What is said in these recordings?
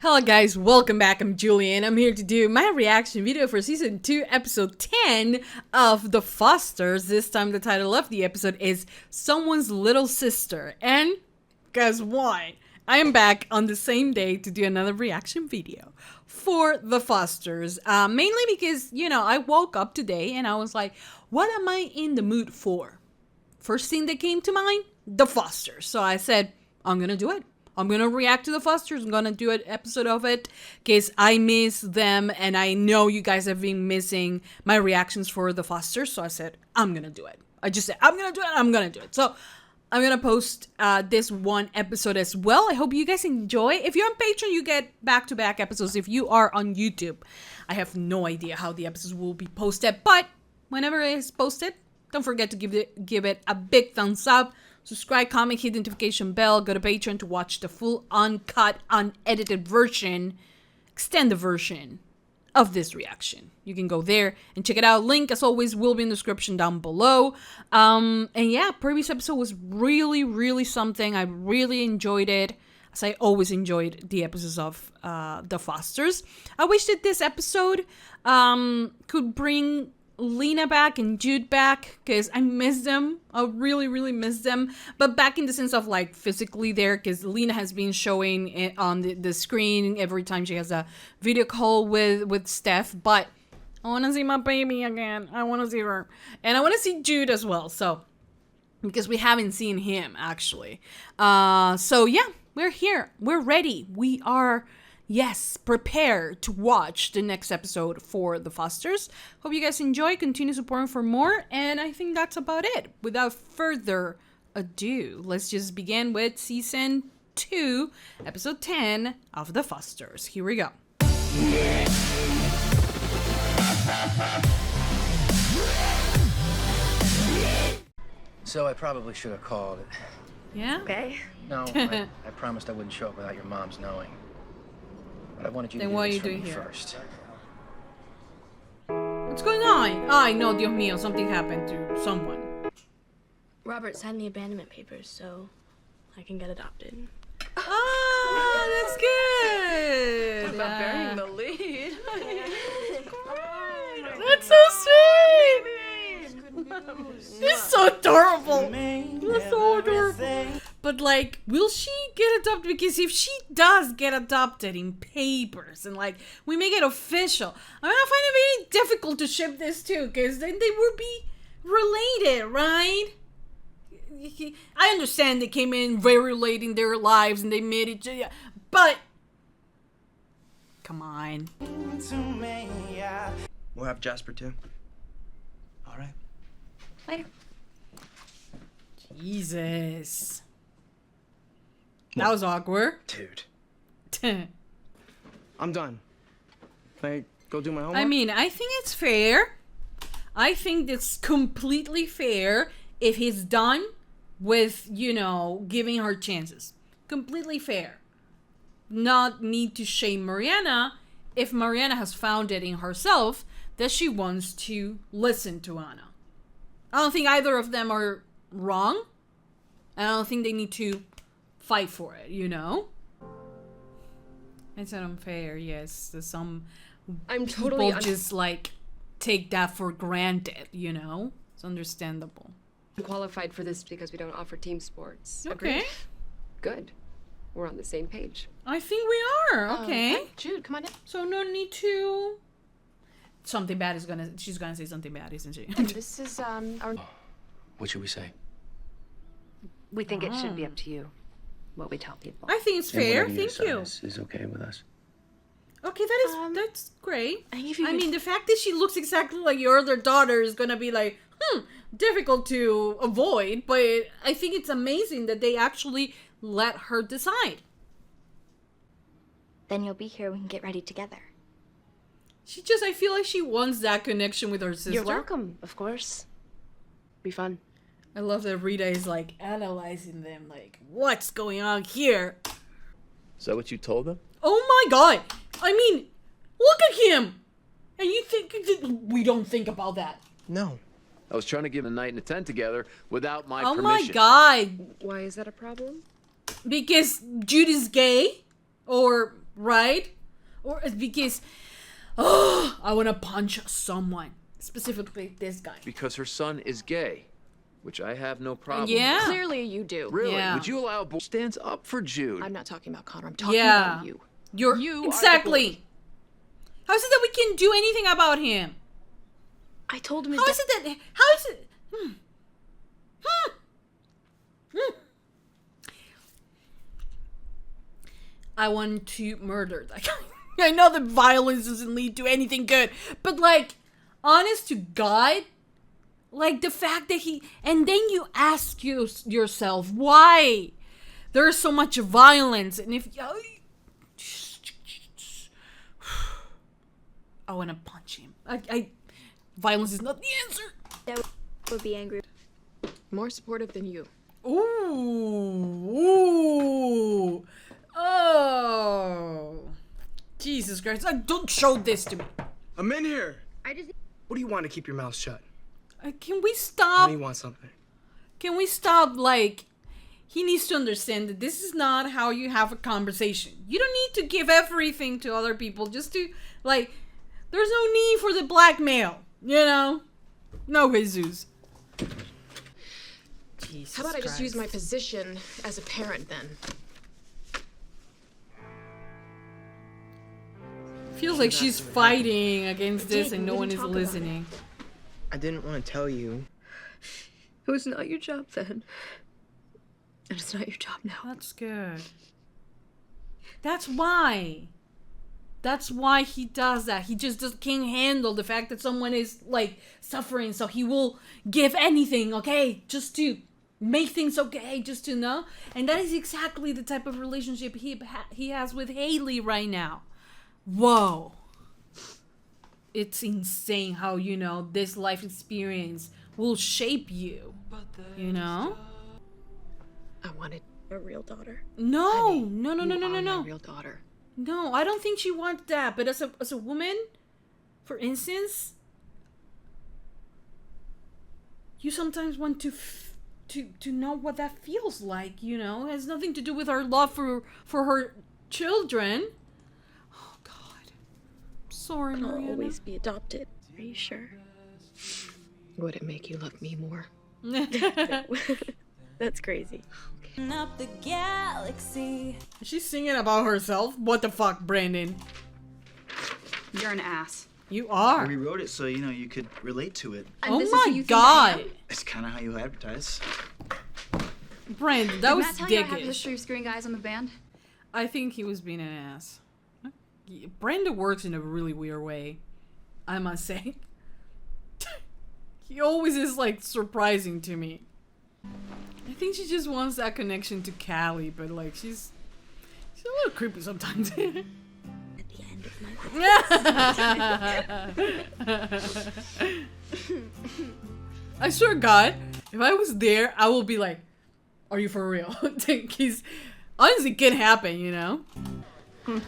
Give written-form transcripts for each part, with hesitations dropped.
Hello guys, welcome back. I'm Julie and I'm here to do my reaction video for season 2 episode 10 of The Fosters. This time the title of the episode is Someone's Little Sister. And guess what? I am back on the same day to do another reaction video for The Fosters. Mainly because, I woke up today and I was like, what am I in the mood for? First thing that came to mind, The Fosters. So I said, I'm gonna do it. I'm going to react to The Fosters. I'm going to do an episode of it because I miss them and I know you guys have been missing my reactions for The Fosters. So I said, I'm going to do it. I just said, I'm going to do it. I'm going to do it. So I'm going to post this one episode as well. I hope you guys enjoy. If you're on Patreon, you get back-to-back episodes. If you are on YouTube, I have no idea how the episodes will be posted. But whenever it is posted, don't forget to give it a big thumbs up. Subscribe, comment, hit the notification bell. Go to Patreon to watch the full uncut, unedited version, extended version of this reaction. You can go there and check it out. Link, as always, will be in the description down below. And yeah, previous episode was really, really something. I really enjoyed it, as I always enjoyed the episodes of The Fosters. I wish that this episode could bring Lena back and Jude back because I miss them. I really, really miss them. But back in the sense of like physically there, because Lena has been showing it on the screen every time she has a video call with Steph. But I want to see my baby again. I want to see her. And I want to see Jude as well. So, because we haven't seen him actually. So yeah, we're here. We're ready. We are... yes, prepare to watch the next episode for The Fosters. Hope you guys enjoy. Continue supporting for more. And I think that's about it. Without further ado, let's just begin with Season 2, Episode 10 of The Fosters. Here we go. So I probably should have called. Yeah? Okay. No, I promised I wouldn't show up without your mom's knowing. But I wanted you to Then do what are this you for doing me here? first. What's going on? Ay, no, Dios mío, something happened to someone. Robert signed the abandonment papers, so I can get adopted. Ah, that's good. About burying the lead. That's so sweet. It's so adorable. It's so adorable. But like, will she get adopted? Because if she does get adopted in papers and like we make it official, I'm gonna find it very difficult to ship this too, because then they would be related, right? I understand they came in very late in their lives and they made each other, but come on. We'll have Jasper too. All right. Later. Jesus. That was awkward. Dude. I I'm done. Can I go do my homework? mean, I think it's fair. I think it's completely fair if he's done with, giving her chances. Completely fair. Not need to shame Mariana if Mariana has found it in herself that she wants to listen to Anna. I don't think either of them are wrong. I don't think they need to fight for it, It's unfair, yes. There's some I'm people totally just like take that for granted, It's understandable. Qualified for this because we don't offer team sports. Okay. Agreed? Good. We're on the same page. I think we are. Okay. Hey, Jude, come on in. So no need to... Something bad is she's gonna say something bad, isn't she? This is our... What should we say? We think it should be up to you what we tell people. I think it's fair. Thank you. Is okay with us. Okay, that's great. I think if you I could- mean, the fact that she looks exactly like your other daughter is gonna be like, difficult to avoid, but I think it's amazing that they actually let her decide. Then you'll be here. We can get ready together. I feel like she wants that connection with her sister. You're welcome, of course. Be fun. I love that Rita is like analyzing them, like, what's going on here? Is that what you told them? Oh my god! I mean, look at him! And you think we don't think about that? No. I was trying to give a night and a tent together without my Oh permission. my god! Why is that a problem? Because Jude is gay? Or right? Or it's because, oh, I want to punch someone, specifically this guy. Because her son is gay, which I have no problem Yeah. with. Clearly you do. Really? Yeah. Would you allow a boy stands up for Jude? I'm not talking about Connor. I'm talking Yeah. about you. You're You are the exactly. How is it that we can do anything about him? I told him his How dad. is it that? How is it? I want to murder that guy. I know that violence doesn't lead to anything good, but like, honest to God, like the fact that he, and then you ask yourself why there's so much violence, and if I want to punch him. Violence is not the answer. Dad would be angry. More supportive than you. Ooh. Oh. Jesus Christ. Don't show this to me. I'm in here. I just. What do you want to keep your mouth shut? Can we I stop? know you want something. Can we stop? Like, he needs to understand that this is not how you have a conversation. You don't need to give everything to other people just to, like, there's no need for the blackmail, you know? No, Jesus. Jesus How about I just Christ. use my position as a parent then? Feels like she's fighting against this and no we one didn't is talk about listening. I didn't want to tell you. It was not your job then. And it's not your job now. That's good. That's why. That's why he does that. He just can't handle the fact that someone is, like, suffering, so he will give anything, okay? Just to make things okay, just to know. And that is exactly the type of relationship he has with Haley right now. Whoa. It's insane how, you know, this life experience will shape you. You know? I wanted A real daughter. No, Honey, no, you are no. my real daughter. No, I don't think she wants that. But as a woman, for instance, you sometimes want to know what that feels like. You know, it has nothing to do with her love for her children. Oh God, I'm sorry, I'll Mariana. always be adopted. Are you sure? Would it make you love me more? That's crazy. Up the galaxy. She's singing about herself. What the fuck, Brandon? You're an ass. You I are. rewrote it so, you know, you could relate to it. Oh this is who my you think I God, It's kind of how you advertise. Brandon, that Did was Matt tell you I have a dickish. history of screwing guys on the band? I think he was being an ass. Brandon works in a really weird way, I must say. He always is, like, surprising to me. I think she just wants that connection to Callie, but, like, she's a little creepy sometimes. At the end of my life. I swear to God, if I was there, I will be like, are you for real? Because honestly, it can happen, you know? Oh,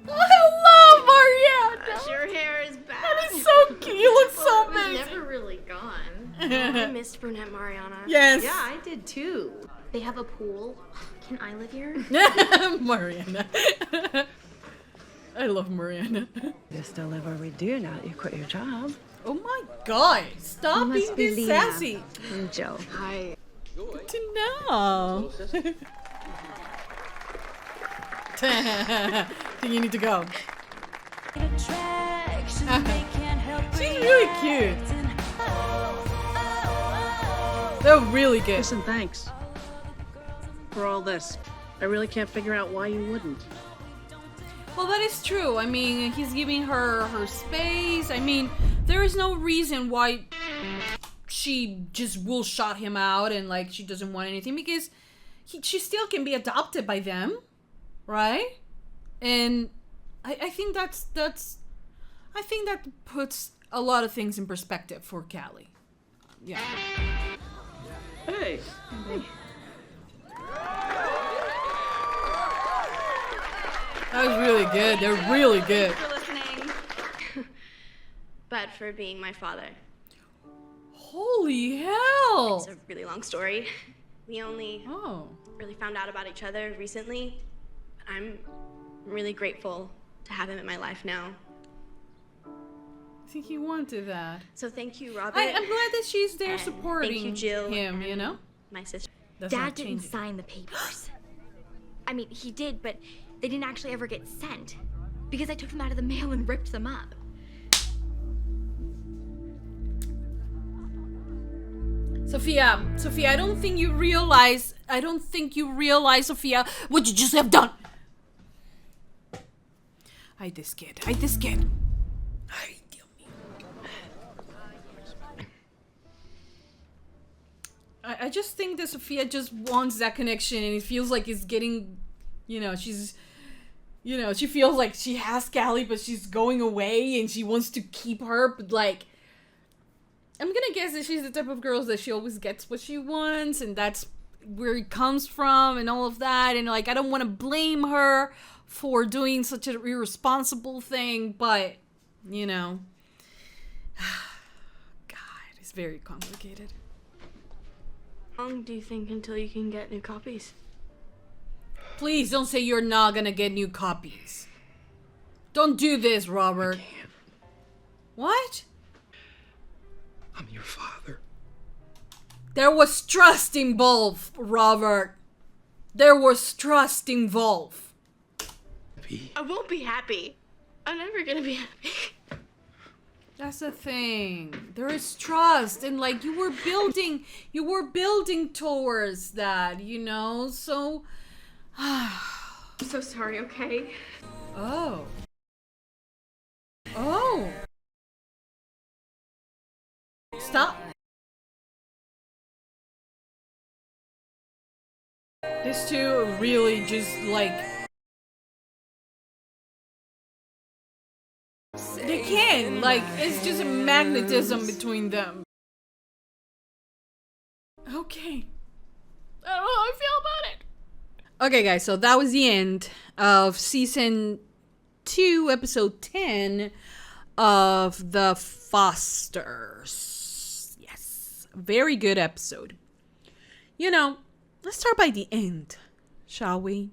hello, Mariana! Your hair is bad. That is so cute. You look so It was amazing. never really gone. I missed brunette Mariana. Yes. I did too. They have a pool. Can I live here? Mariana. I love Mariana. You still live where we do now that you quit your job. Oh my God! Stop You must being be this Lena. sassy. I'm Joe. Hi. Good to know. Think you need to go. She's really cute. They're really good. Listen, thanks for all this. I really can't figure out why you wouldn't. Well, that is true. I mean, he's giving her space. I mean, there is no reason why she just will shut him out and, like, she doesn't want anything, because she still can be adopted by them, right? And I think I think that puts a lot of things in perspective for Callie. Yeah. Hey. That was really good. They're really good. For listening. But for being my father. Holy hell! It's a really long story. We only Oh. really found out about each other recently. I'm really grateful to have him in my life now. I think he wanted that. So thank you, Robert. I'm glad that she's there And supporting thank you, Jill, him, you and know? my sister. That's Dad not didn't changing. sign the papers. I mean, he did, but they didn't actually ever get sent because I took them out of the mail and ripped them up. Sophia, I don't think you realize, Sophia, what you just have done. Hide this kid. Hide, Dios mío. I just think that Sophia just wants that connection, and it feels like it's getting, she feels like she has Callie, but she's going away, and she wants to keep her, but like, I'm gonna guess that she's the type of girl that she always gets what she wants, and that's where it comes from, and all of that, and like, I don't want to blame her for doing such an irresponsible thing, but, God, it's very complicated. How long do you think until you can get new copies? Please don't say you're not gonna get new copies. Don't do this, Robert. I can't. What? I'm your father. There was trust involved, Robert. There was trust involved. I won't be happy. I'm never gonna be happy. That's the thing. There is trust, and like you were building towards that, so I'm so sorry, okay? Oh. Stop. These two really just like they can, like, it's just a magnetism between them. Okay. I don't know how I feel about it. Okay, guys, so that was the end of season 2, episode 10 of The Fosters. Yes. Very good episode. Let's start by the end, shall we?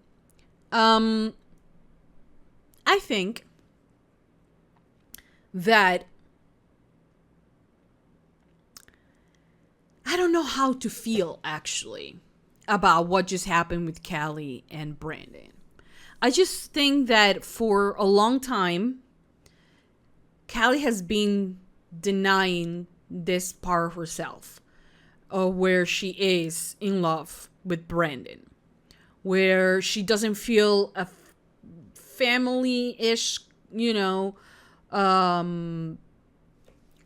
I think that I don't know how to feel, actually, about what just happened with Callie and Brandon. I just think that for a long time, Callie has been denying this part of herself, where she is in love with Brandon, where she doesn't feel a family-ish,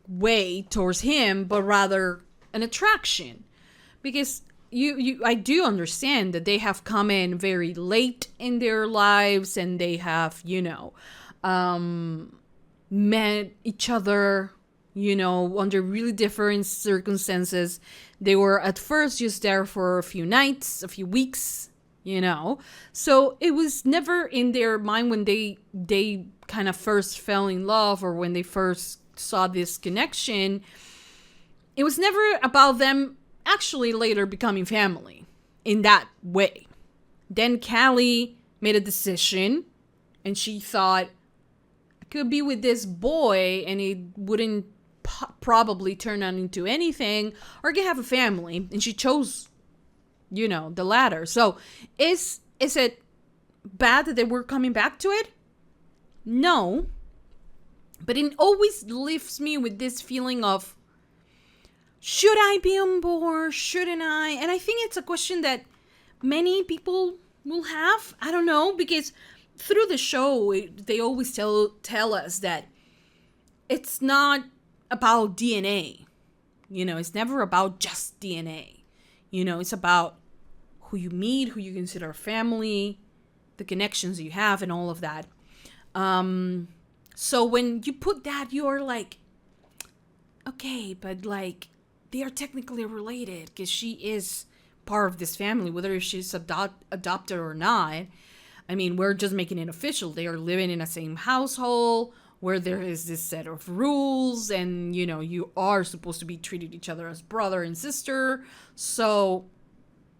way towards him, but rather an attraction. Because I do understand that they have come in very late in their lives, and they have, met each other, under really different circumstances. They were at first just there for a few nights, a few weeks, So it was never in their mind when they kind of first fell in love, or when they first saw this connection. It was never about them actually later becoming family in that way. Then Callie made a decision, and she thought, I could be with this boy and it wouldn't probably turn out into anything, or I could have a family, and she chose, the latter. So is it bad that they were coming back to it? No. But it always leaves me with this feeling of, should I be on board? Shouldn't I? And I think it's a question that many people will have. I don't know, because through the show, they always tell us that it's not about DNA. It's never about just DNA. It's about who you meet, who you consider family, the connections you have, and all of that. So when you put that, you're like, okay, but like, they are technically related because she is part of this family, whether she's adopted or not. I mean, we're just making it official. They are living in the same household where there is this set of rules, and, you are supposed to be treating each other as brother and sister. So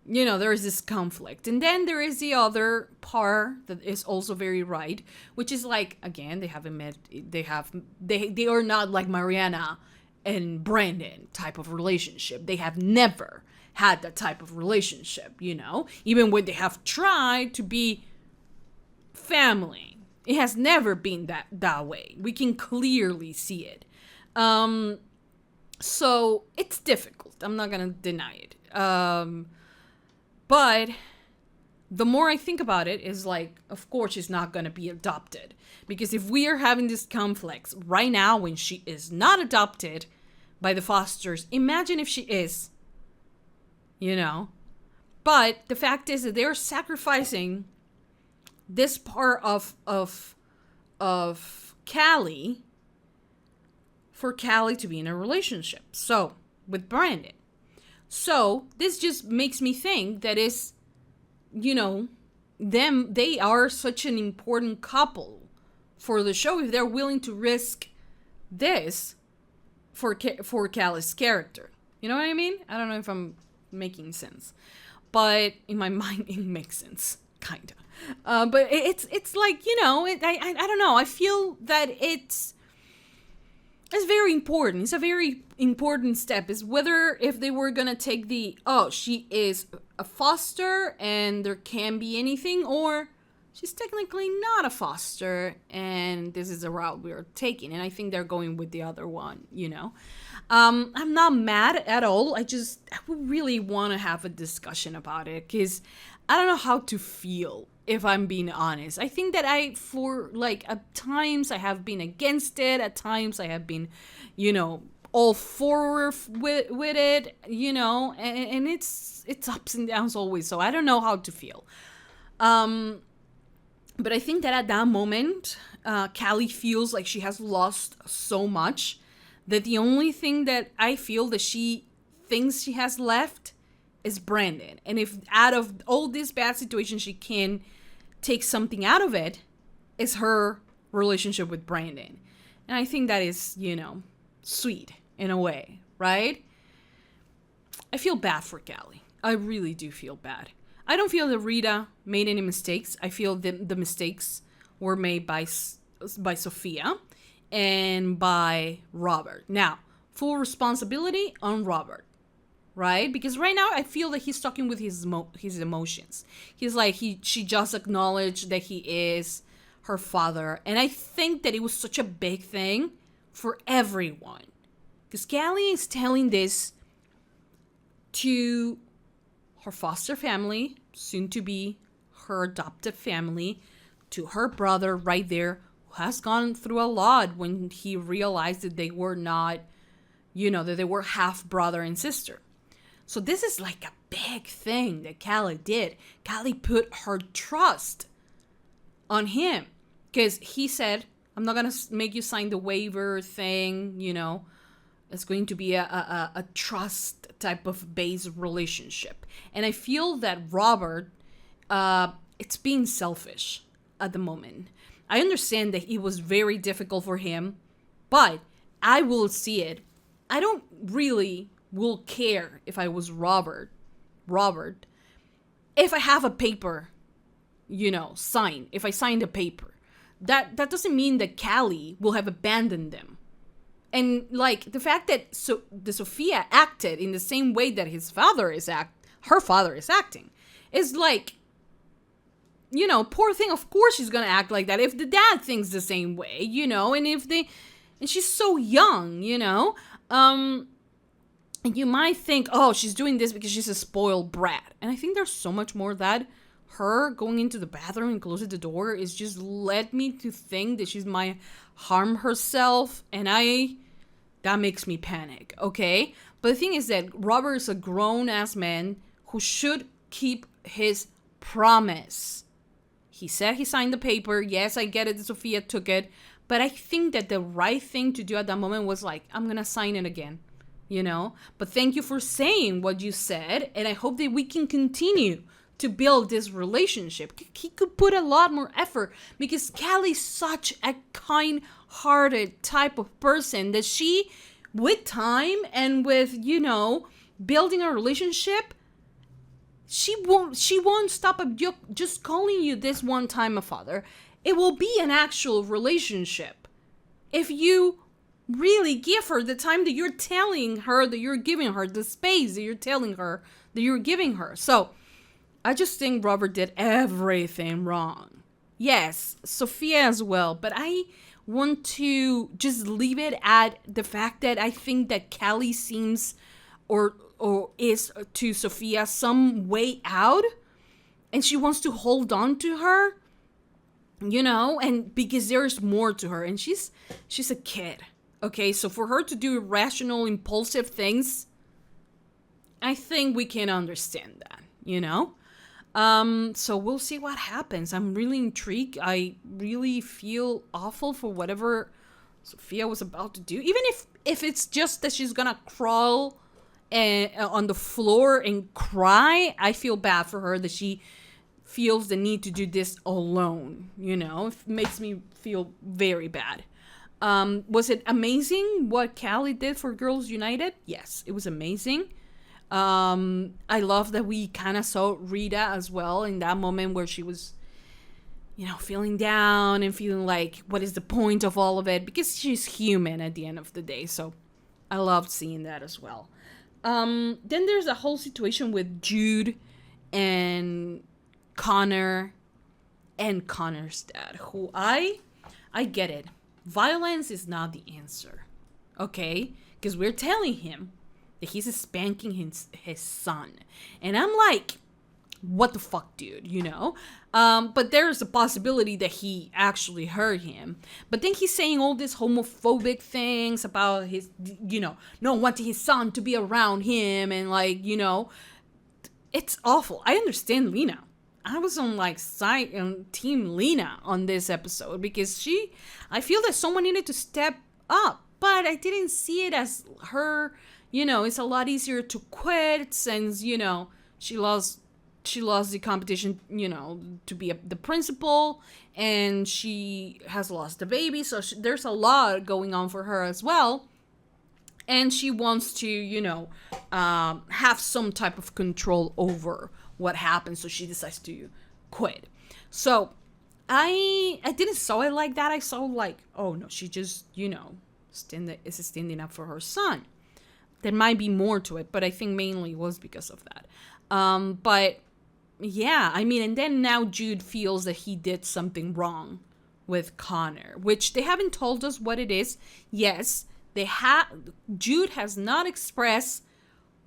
there is this conflict. And then there is the other part that is also very right, which is like, again, they haven't met, they are not like Mariana and Brandon type of relationship. They have never had that type of relationship, even when they have tried to be family. It has never been that way. We can clearly see it. So it's difficult. I'm not gonna deny it. But the more I think about it, is like, of course she's not gonna be adopted. Because if we are having this conflict right now when she is not adopted by the Fosters, imagine if she is. But the fact is that they're sacrificing this part of Callie for Callie to be in a relationship. So, with Brandon. So, this just makes me think that is, they are such an important couple for the show if they're willing to risk this for Callie's character. You know what I mean? I don't know if I'm making sense, but in my mind it makes sense, kind of. But it's like, I don't know. I feel that it's very important. It's a very important step. Is whether if they were gonna take she is a foster and there can be anything, or she's technically not a foster and this is the route we're taking. And I think they're going with the other one, I'm not mad at all. I would really want to have a discussion about it, because I don't know how to feel, if I'm being honest. I think that at times I have been against it. At times I have been, all for with it, and it's ups and downs always. So I don't know how to feel. But I think that at that moment, Callie feels like she has lost so much that the only thing that I feel that she thinks she has left is Brandon. And if out of all this bad situation she can take something out of it, is her relationship with Brandon. And I think that is, sweet in a way, right? I feel bad for Callie. I really do feel bad. I don't feel that Rita made any mistakes. I feel that the mistakes were made by Sophia and by Robert. Now, full responsibility on Robert, right? Because right now I feel that he's talking with his emotions. He's like, she just acknowledged that he is her father. And I think that it was such a big thing for everyone. Because Callie is telling this to her foster family, soon to be her adopted family, to her brother right there, who has gone through a lot when he realized that they were not, that they were half brother and sister. So this is like a big thing that Callie did. Callie put her trust on him, because he said, I'm not going to make you sign the waiver thing, It's going to be a trust type of base relationship. And I feel that Robert, it's being selfish at the moment. I understand that it was very difficult for him, but I will see it. I don't really will care if I was Robert, if I have a paper, sign. If I signed a paper, that doesn't mean that Callie will have abandoned them. And like the fact that the Sophia acted in the same way that her father is acting, is like, poor thing. Of course she's gonna act like that if the dad thinks the same way, and she's so young, and you might think, oh, she's doing this because she's a spoiled brat. And I think there's so much more that her going into the bathroom and closing the door is just led me to think that she might harm herself. And that makes me panic, okay? But the thing is that Robert is a grown-ass man who should keep his promise. He said he signed the paper. Yes, I get it that Sophia took it. But I think that the right thing to do at that moment was like, I'm going to sign it again, But thank you for saying what you said. And I hope that we can continue to build this relationship. He could put a lot more effort, because Callie's such a kind-hearted type of person that she, with time and with, building a relationship, she won't stop just calling you this one time a father. It will be an actual relationship if you really give her the time that you're telling her that you're giving her, the space that you're telling her that you're giving her. So I just think Robert did everything wrong. Yes, Sophia as well, but I want to just leave it at the fact that I think that Callie seems or is to Sophia some way out, and she wants to hold on to her, you know, and because there's more to her, and she's a kid. Okay, so for her to do irrational, impulsive things, I think we can understand that, you know? So we'll see what happens. I'm really intrigued. I really feel awful for whatever Sophia was about to do. Even if it's just that she's gonna crawl on the floor and cry, I feel bad for her that she feels the need to do this alone, you know? It makes me feel very bad. Was it amazing what Callie did for Girls United? Yes, it was amazing. I love that we kind of saw Rita as well in that moment where she was, you know, feeling down and feeling like, what is the point of all of it? Because she's human at the end of the day. So I loved seeing that as well. Then there's a whole situation with Jude and Connor and Connor's dad, who I get it. Violence is not the answer, okay? Because we're telling him that he's spanking his son. And I'm like, what the fuck, dude, you know? But there's a possibility that he actually hurt him. But then he's saying all these homophobic things about his, you know, not wanting his son to be around him. And like, you know, it's awful. I understand Lena. I was on like team Lena on this episode because I feel that someone needed to step up, but I didn't see it as her, you know, it's a lot easier to quit since, you know, she lost the competition, you know, to be the principal, and she has lost the baby. So there's a lot going on for her as well. And she wants to, you know, have some type of control over what happens, so she decides to quit. So I didn't saw it like that. I saw like, oh no, she just, you know, is standing up for her son. There might be more to it, but I think mainly it was because of that. But yeah, I mean, and then now Jude feels that he did something wrong with Connor, which they haven't told us what it is. Yes, Jude has not expressed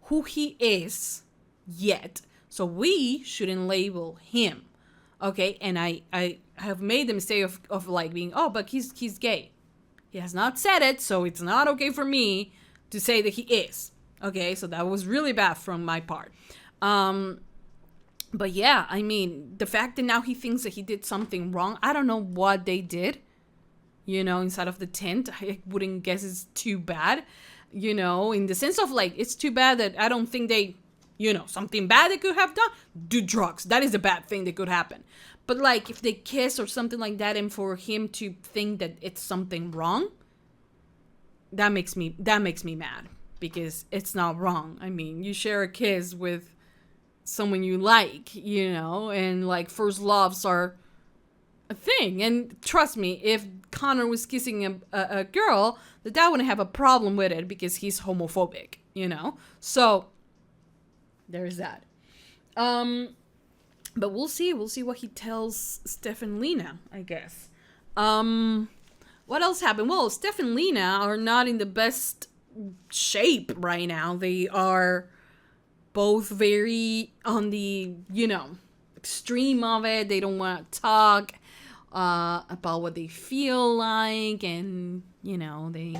who he is yet. So we shouldn't label him, okay? And I have made the mistake of like being, oh, but he's gay. He has not said it, so it's not okay for me to say that he is, okay? So that was really bad from my part. But yeah, I mean, the fact that now he thinks that he did something wrong, I don't know what they did, you know, inside of the tent. I wouldn't guess it's too bad, you know, in the sense of like, it's too bad that I don't think they, you know, something bad they could have done, do drugs. That is a bad thing that could happen. But like if they kiss or something like that, and for him to think that it's something wrong, that makes me mad, because it's not wrong. I mean, you share a kiss with someone you like, you know, and like first loves are a thing. And trust me, if Connor was kissing a girl, that wouldn't have a problem with it because he's homophobic, you know. So there's that. But we'll see what he tells Steph and Lena, I guess. What else happened? Well, Steph and Lena are not in the best shape right now. They are both very on the, you know, extreme of it. They don't want to talk about what they feel like, and, you know, they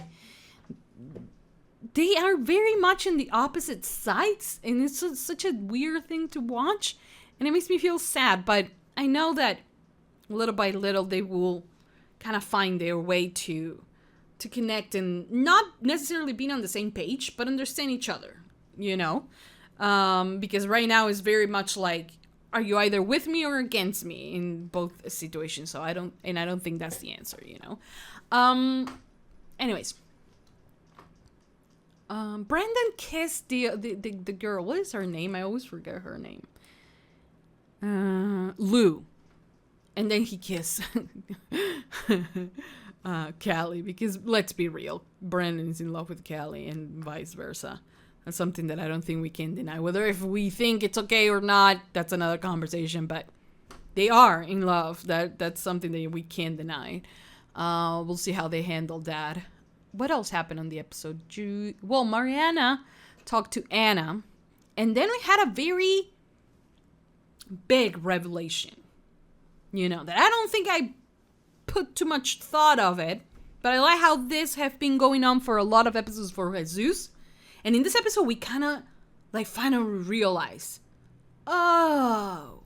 are very much in the opposite sides, and it's such a weird thing to watch, and it makes me feel sad. But I know that little by little they will kind of find their way to connect, and not necessarily being on the same page, but understand each other, you know, because right now it's very much like, are you either with me or against me in both situations? So I don't think that's the answer, you know. Anyways. Brandon kissed the girl. What is her name? I always forget her name. Lou. And then he kissed Callie, because let's be real, Brandon's in love with Callie and vice versa. That's something that I don't think we can deny. Whether if we think it's okay or not, that's another conversation, but they are in love. That's something that we can't deny. We'll see how they handle that. What else happened on the episode? Well, Mariana talked to Anna, and then we had a very big revelation. You know, that I don't think I put too much thought of it, but I like how this have been going on for a lot of episodes for Jesus. And in this episode, we kind of like finally realize, oh,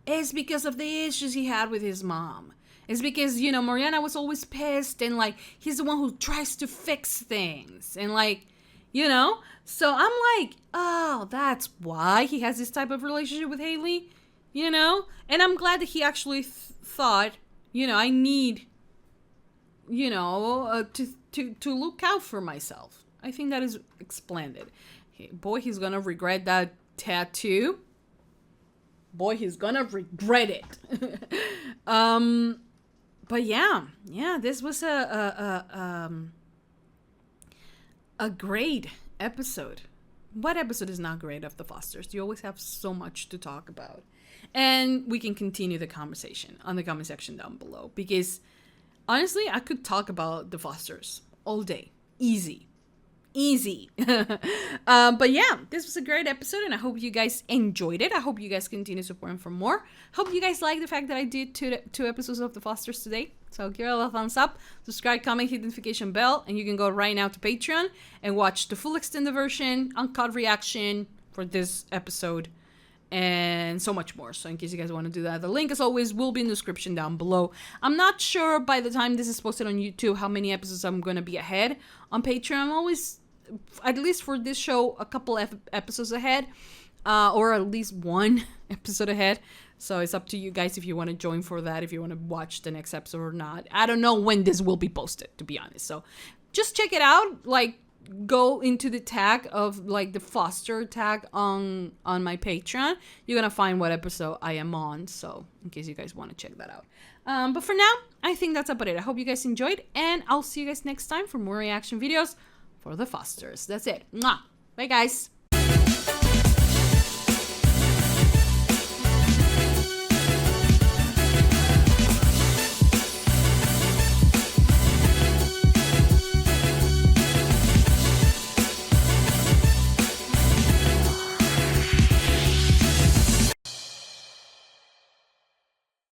it's because of the issues he had with his mom. It's because, you know, Mariana was always pissed, and like he's the one who tries to fix things, and like, you know, so I'm like, oh, that's why he has this type of relationship with Haley, you know. And I'm glad that he actually thought, you know, I need, you know, to look out for myself. I think that is splendid. Boy, he's gonna regret that tattoo. Boy, he's gonna regret it. But yeah, this was a great episode. What episode is not great of The Fosters? You always have so much to talk about. And we can continue the conversation on the comment section down below, because honestly, I could talk about The Fosters all day. Easy. But yeah, this was a great episode, and I hope you guys enjoyed it. I hope you guys continue supporting for more. Hope you guys like the fact that I did two episodes of The Fosters today. So give it a thumbs up, subscribe, comment, hit the notification bell, and you can go right now to Patreon and watch the full extended version, uncut reaction for this episode, and so much more. So in case you guys want to do that, the link as always will be in the description down below. I'm not sure by the time this is posted on YouTube how many episodes I'm going to be ahead on Patreon. I'm always, at least for this show, a couple episodes ahead, or at least one episode ahead. So it's up to you guys if you want to join for that, if you want to watch the next episode or not. I don't know when this will be posted, to be honest. So just check it out. Like, go into the tag of like the Foster tag on my Patreon. You're gonna find what episode I am on, so in case you guys want to check that out. But for now, I think that's about it. I hope you guys enjoyed, and I'll see you guys next time for more reaction videos for The Fosters. That's it. Mwah. Bye guys.